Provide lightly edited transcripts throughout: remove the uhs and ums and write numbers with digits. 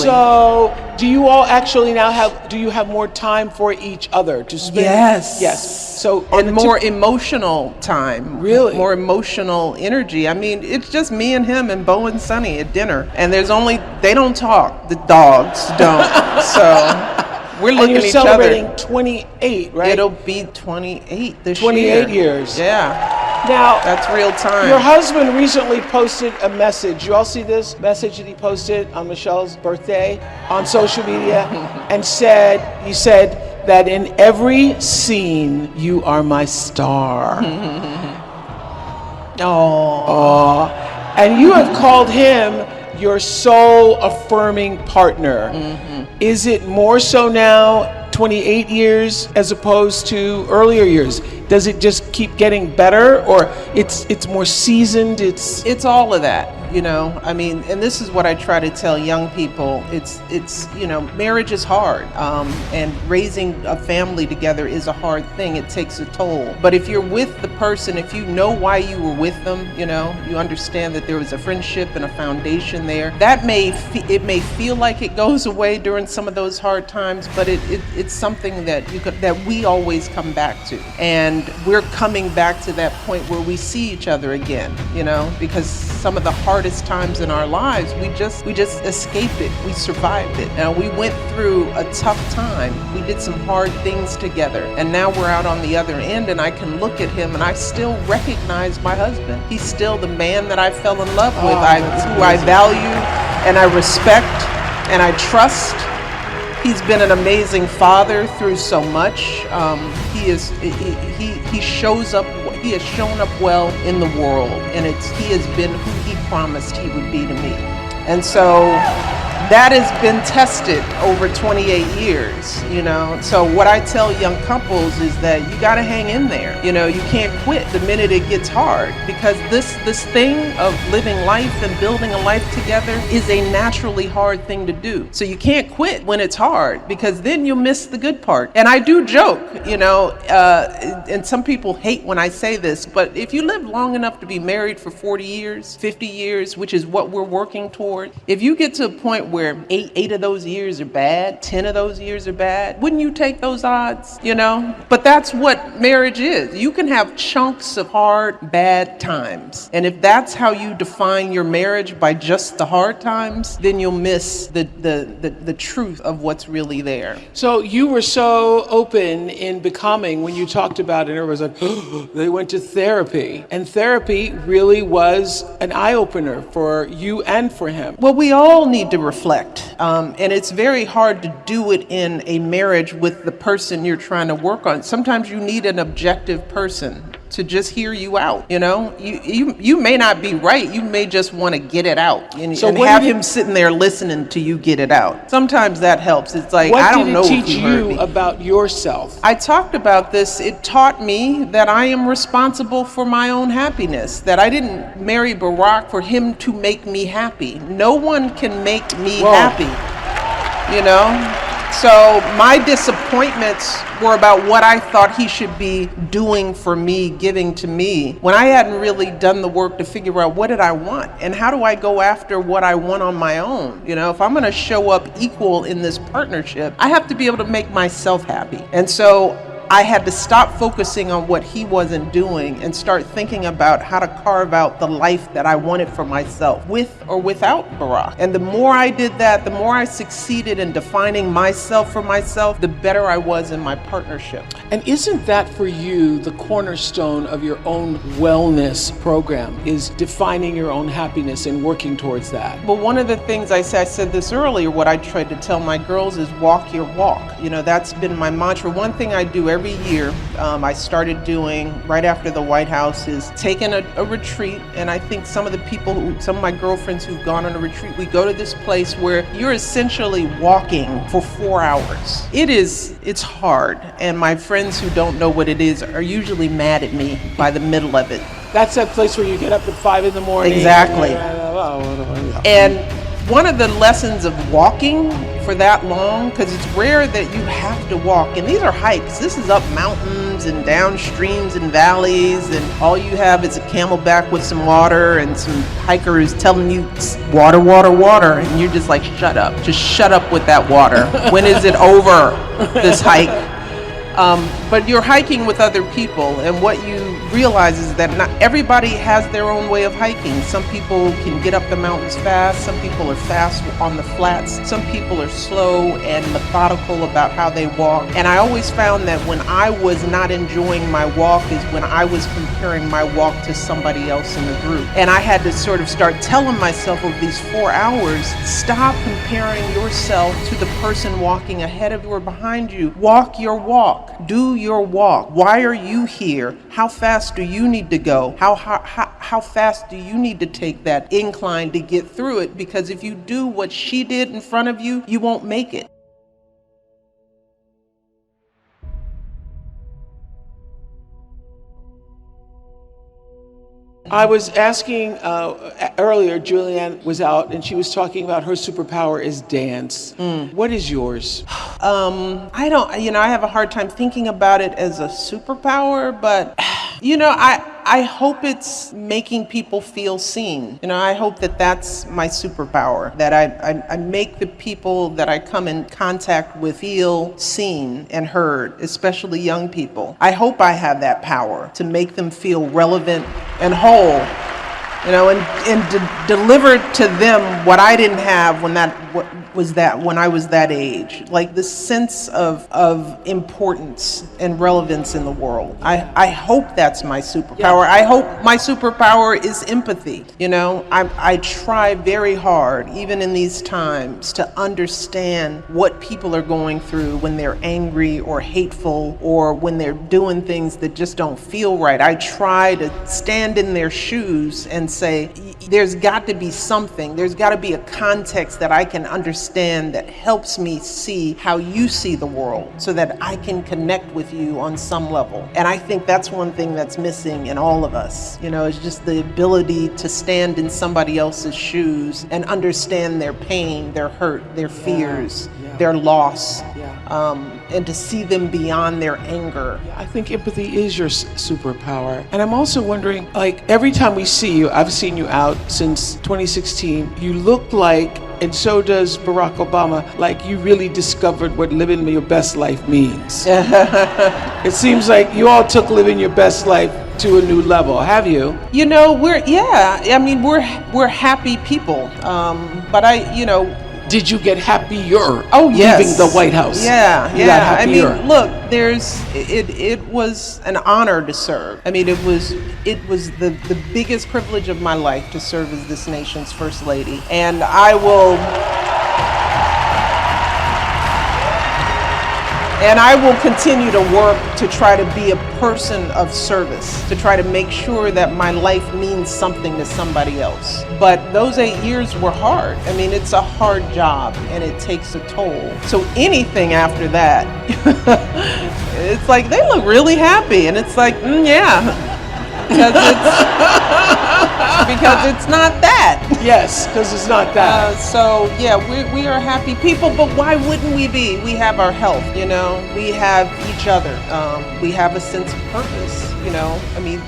So, do you all actually now do you have more time for each other to spend? Yes. So, and more emotional time. Really? More emotional energy. I mean, it's just me and him and Bo and Sonny at dinner. And they don't talk. The dogs don't. So we're looking at each other. And you're celebrating 28, right? It'll be 28 this 28 year. years. Yeah. Now, that's real time. Your husband recently posted a message. You all see this message that he posted on Michelle's birthday on social media, and he said that in every scene, you are my star. Oh. And you have called him your soul-affirming partner. Is it more so now, 28 years, as opposed to earlier years? Does it just keep getting better, or it's more seasoned? It's all of that, you know. I mean, and this is what I try to tell young people. It's you know, marriage is hard, and raising a family together is a hard thing. It takes a toll. But if you're with the person, if you know why you were with them, you know, you understand that there was a friendship and a foundation there. That may feel like it goes away during some of those hard times, but it's something that we always come back to. And we're coming back to that point where we see each other again, you know, because some of the hardest times in our lives, we just escaped it. We survived it. Now, we went through a tough time. We did some hard things together. And now we're out on the other end, and I can look at him and I still recognize my husband. He's still the man that I fell in love with, who I value and I respect and I trust. He's been an amazing father through so much. He has shown up well in the world, and he has been who he promised he would be to me. And so that has been tested over 28 years, you know. So what I tell young couples is that you got to hang in there. You know, you can't quit the minute it gets hard, because this thing of living life and building a life together is a naturally hard thing to do. So you can't quit when it's hard, because then you'll miss the good part. And I do joke, you know, and some people hate when I say this, but if you live long enough to be married for 40 years, 50 years, which is what we're working toward, if you get to a point where eight of those years are bad, 10 of those years are bad, wouldn't you take those odds, you know? But that's what marriage is. You can have chunks of hard, bad times. And if that's how you define your marriage, by just the hard times, then you'll miss the truth of what's really there. So you were so open in Becoming when you talked about it, and it was like, they went to therapy. And therapy really was an eye-opener for you and for him. Well, we all need to reflect. And it's very hard to do it in a marriage with the person you're trying to work on. Sometimes you need an objective person to just hear you out, you know? You may not be right. You may just want to get it out and have him sitting there listening to you get it out. Sometimes that helps. It's like, I don't know if you heard me. What did it teach you about yourself? I talked about this. It taught me that I am responsible for my own happiness, that I didn't marry Barack for him to make me happy. No one can make me happy, you know? So my disappointments were about what I thought he should be doing for me, giving to me, when I hadn't really done the work to figure out what did I want and how do I go after what I want on my own. You know, if I'm going to show up equal in this partnership, I have to be able to make myself happy. And so I had to stop focusing on what he wasn't doing and start thinking about how to carve out the life that I wanted for myself, with or without Barack. And the more I did that, the more I succeeded in defining myself for myself, the better I was in my partnership. And isn't that for you the cornerstone of your own wellness program, is defining your own happiness and working towards that? Well, one of the things I said this earlier, what I tried to tell my girls is walk your walk. You know, that's been my mantra. One thing I do every year, I started doing right after the White House, is taking a retreat. And I think some of my girlfriends who've gone on a retreat, we go to this place where you're essentially walking for 4 hours. It's hard. And my friends who don't know what it is are usually mad at me by the middle of it. That's that place where you get up at 5 in the morning. Exactly. And one of the lessons of walking for that long, because it's rare that you have to walk, and these are hikes, this is up mountains, streams and downstreams and valleys, and all you have is a camelback with some water and some hikers telling you water, water, water, and you're just like, shut up. Just shut up with that water. When is it over, this hike? But you're hiking with other people, and what you realize is that not everybody has their own way of hiking. Some people can get up the mountains fast, some people are fast on the flats, some people are slow and methodical about how they walk. And I always found that when I was not enjoying my walk is when I was comparing my walk to somebody else in the group. And I had to sort of start telling myself over these 4 hours, stop comparing yourself to the person walking ahead of you or behind you. Walk your walk. Do your walk. Why are you here? How fast do you need to go? How fast do you need to take that incline to get through it? Because if you do what she did in front of you, you won't make it. I was asking earlier, Julianne was out and she was talking about her superpower is dance. What is yours? I don't, I have a hard time thinking about it as a superpower, but, I hope it's making people feel seen. I hope that that's my superpower, that I make the people that I come in contact with feel seen and heard, especially young people. I hope I have that power to make them feel relevant and whole. And deliver to them what I didn't have when I was that age, like the sense of importance and relevance in the world. I hope that's my superpower. I hope my superpower is empathy. I try very hard, even in these times, to understand what people are going through when they're angry or hateful or when they're doing things that just don't feel right. I try to stand in their shoes and say, there's got to be something, there's got to be a context that I can understand that helps me see how you see the world so that I can connect with you on some level. And I think that's one thing that's missing in all of us, is just the ability to stand in somebody else's shoes and understand their pain, their hurt, their fears, their loss, and to see them beyond their anger. I think empathy is your superpower. And I'm also wondering, every time we see you, I've seen you out since 2016, you look like, and so does Barack Obama, like you really discovered what living your best life means. It seems like you all took living your best life to a new level. Have you? We're happy people. But did you get happier yes. leaving the White House? Yeah. You got happier. Look, it was an honor to serve. It was the biggest privilege of my life to serve as this nation's First Lady. And I will continue to work to try to be a person of service, to try to make sure that my life means something to somebody else. But those 8 years were hard. It's a hard job and it takes a toll. So anything after that, it's like they look really happy, and it's like, because it's not that. Yes, because it's not that. We are happy people, but why wouldn't we be? We have our health, we have each other, we have a sense of purpose,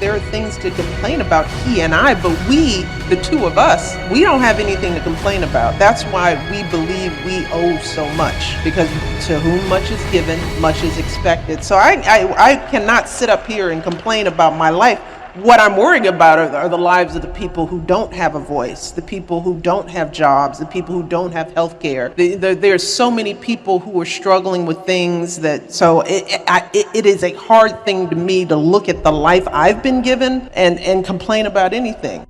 there are things to complain about, he and I, but we, the two of us, we don't have anything to complain about. That's why we believe we owe so much, because to whom much is given, much is expected. So I cannot sit up here and complain about my life. What I'm worrying about are the lives of the people who don't have a voice, the people who don't have jobs, the people who don't have health care. There's so many people who are struggling with things it is a hard thing to me to look at the life I've been given and complain about anything.